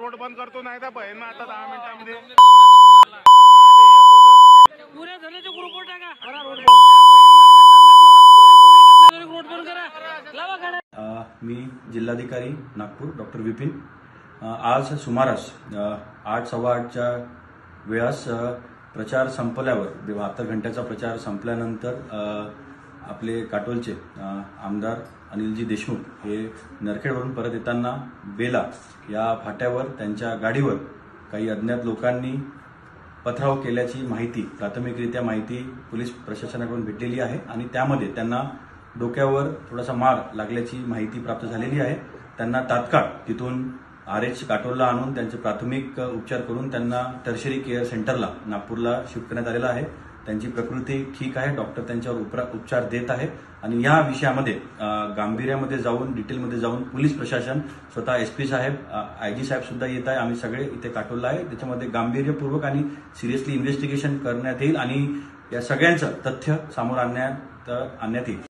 Road बंद करतो नाही तर बहीण मग आता 10 मिनिटांमध्ये पुऱ्या धरणाच्या ग्रुपवर टाका रोड बंद करा लावा गाड्या। मी जिल्हाधिकारी नागपूर डॉक्टर विपिन आज सुमारास 8:15च्या वेळास प्रचार संपल्यावर 72 घंट्याचा प्रचार संपल्यानंतर आपले काटोलचे आमदार अनिलजी देशमुख हे नरखेडवरून परत येताना बेला या फाट्यावर त्यांच्या गाडीवर काही अज्ञात लोकांनी पथराव केल्याची माहिती प्राथमिकरित्या माहिती पोलीस प्रशासनाकडून भेटलेली आहे आणि त्यामध्ये त्यांना डोक्यावर थोडासा मार लागल्याची माहिती प्राप्त झालेली आहे। त्यांना तात्काळ तिथून RH काटोलला आणून त्यांचे प्राथमिक उपचार करून त्यांना टर्शरी केअर सेंटरला नागपूरला शिफ्ट करण्यात आलेला आहे। त्यांची प्रकृती ठीक आहे, डॉक्टर त्यांच्यावर उपचार देत आहे आणि या विषयामध्ये गांभीर्यामध्ये जाऊन डिटेलमध्ये जाऊन पोलीस प्रशासन स्वतः SP साहेब IG साहेब सुद्धा येत आहे। आम्ही सगळे इथे काटोलला आहे, त्याच्यामध्ये गांभीर्यपूर्वक आणि सिरियसली इन्व्हेस्टिगेशन करण्यात येईल आणि या सगळ्यांचं तथ्य समोर आणण्यात येईल।